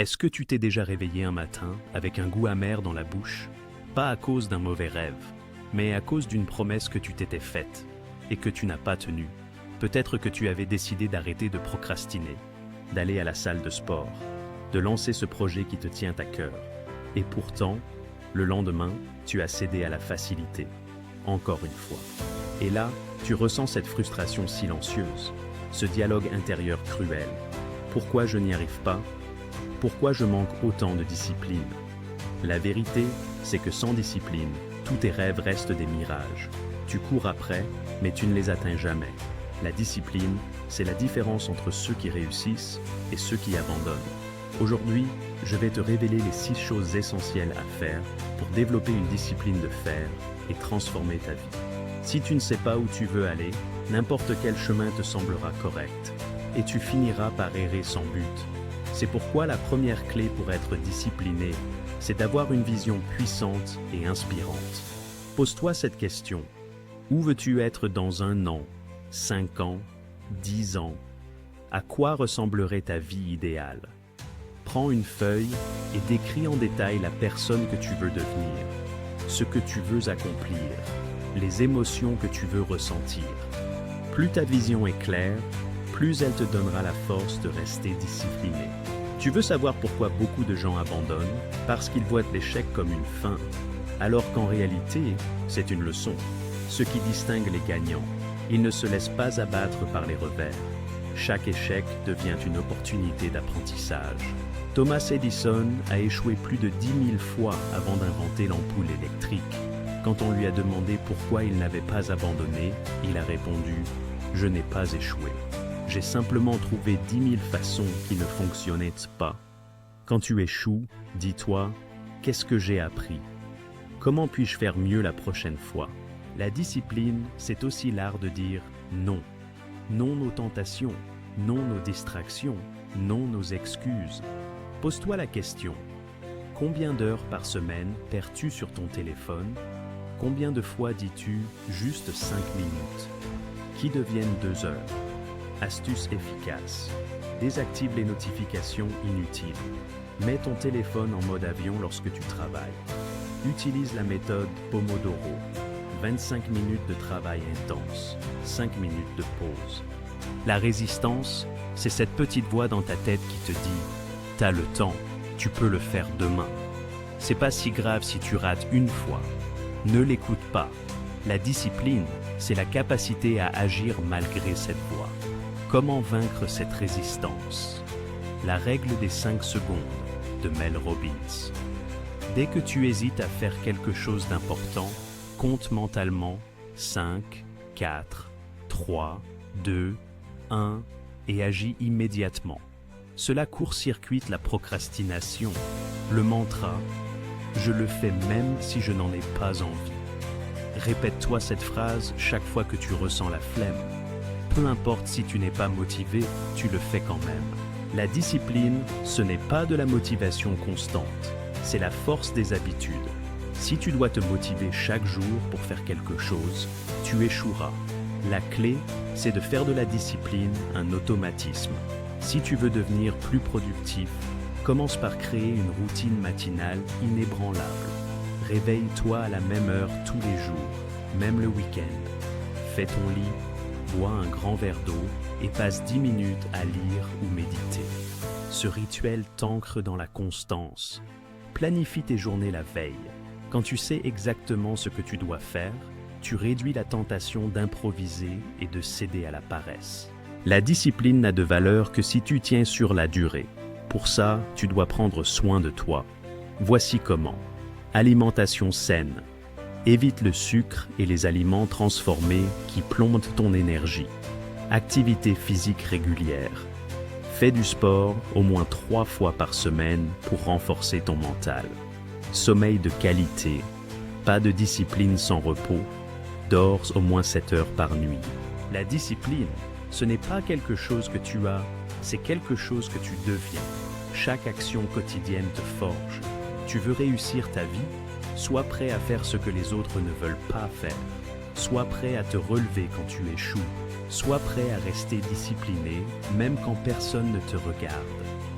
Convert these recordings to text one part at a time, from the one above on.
Est-ce que tu t'es déjà réveillé un matin avec un goût amer dans la bouche? Pas à cause d'un mauvais rêve, mais à cause d'une promesse que tu t'étais faite et que tu n'as pas tenue. Peut-être que tu avais décidé d'arrêter de procrastiner, d'aller à la salle de sport, de lancer ce projet qui te tient à cœur. Et pourtant, le lendemain, tu as cédé à la facilité, encore une fois. Et là, tu ressens cette frustration silencieuse, ce dialogue intérieur cruel. Pourquoi je n'y arrive pas? Pourquoi je manque autant de discipline? La vérité, c'est que sans discipline, tous tes rêves restent des mirages. Tu cours après, mais tu ne les atteins jamais. La discipline, c'est la différence entre ceux qui réussissent et ceux qui abandonnent. Aujourd'hui, je vais te révéler les 6 choses essentielles à faire pour développer une discipline de fer et transformer ta vie. Si tu ne sais pas où tu veux aller, n'importe quel chemin te semblera correct, et tu finiras par errer sans but. C'est pourquoi la première clé pour être discipliné, c'est d'avoir une vision puissante et inspirante. Pose-toi cette question. Où veux-tu être dans 1 an, 5 ans, 10 ans? À quoi ressemblerait ta vie idéale? Prends une feuille et décris en détail la personne que tu veux devenir, ce que tu veux accomplir, les émotions que tu veux ressentir. Plus ta vision est claire, plus elle te donnera la force de rester discipliné. Tu veux savoir pourquoi beaucoup de gens abandonnent? Parce qu'ils voient l'échec comme une fin, alors qu'en réalité, c'est une leçon. Ce qui distingue les gagnants, ils ne se laissent pas abattre par les revers. Chaque échec devient une opportunité d'apprentissage. Thomas Edison a échoué plus de 10 000 fois avant d'inventer l'ampoule électrique. Quand on lui a demandé pourquoi il n'avait pas abandonné, il a répondu « Je n'ai pas échoué. J'ai simplement trouvé 10 000 façons qui ne fonctionnaient pas. » Quand tu échoues, dis-toi « Qu'est-ce que j'ai appris? Comment puis-je faire mieux la prochaine fois ?» La discipline, c'est aussi l'art de dire « non ». Non aux tentations, non aux distractions, non aux excuses. Pose-toi la question. Combien d'heures par semaine perds-tu sur ton téléphone? Combien de fois dis-tu juste 5 minutes? Qui deviennent 2 heures? Astuce efficace. Désactive les notifications inutiles. Mets ton téléphone en mode avion lorsque tu travailles. Utilise la méthode Pomodoro. 25 minutes de travail intense, 5 minutes de pause. La résistance, c'est cette petite voix dans ta tête qui te dit « T'as le temps, tu peux le faire demain ». C'est pas si grave si tu rates une fois. Ne l'écoute pas. La discipline, c'est la capacité à agir malgré cette voix. Comment vaincre cette résistance? La règle des 5 secondes de Mel Robbins. Dès que tu hésites à faire quelque chose d'important, compte mentalement 5, 4, 3, 2, 1 et agis immédiatement. Cela court-circuite la procrastination. Le mantra « Je le fais même si je n'en ai pas envie ». Répète-toi cette phrase chaque fois que tu ressens la flemme. Peu importe si tu n'es pas motivé, tu le fais quand même. La discipline, ce n'est pas de la motivation constante, c'est la force des habitudes. Si tu dois te motiver chaque jour pour faire quelque chose, tu échoueras. La clé, c'est de faire de la discipline un automatisme. Si tu veux devenir plus productif, commence par créer une routine matinale inébranlable. Réveille-toi à la même heure tous les jours, même le week-end. Fais ton lit, bois un grand verre d'eau et passe 10 minutes à lire ou méditer. Ce rituel t'ancre dans la constance. Planifie tes journées la veille. Quand tu sais exactement ce que tu dois faire, tu réduis la tentation d'improviser et de céder à la paresse. La discipline n'a de valeur que si tu tiens sur la durée. Pour ça, tu dois prendre soin de toi. Voici comment. Alimentation saine. Évite le sucre et les aliments transformés qui plombent ton énergie. Activité physique régulière. Fais du sport au moins 3 fois par semaine pour renforcer ton mental. Sommeil de qualité, pas de discipline sans repos, dors au moins 7 heures par nuit. La discipline, ce n'est pas quelque chose que tu as, c'est quelque chose que tu deviens. Chaque action quotidienne te forge. Tu veux réussir ta vie? Sois prêt à faire ce que les autres ne veulent pas faire. Sois prêt à te relever quand tu échoues. Sois prêt à rester discipliné, même quand personne ne te regarde.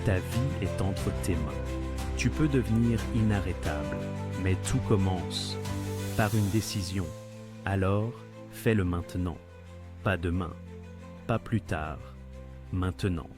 Ta vie est entre tes mains. Tu peux devenir inarrêtable, mais tout commence par une décision. Alors, fais-le maintenant. Pas demain, pas plus tard, maintenant.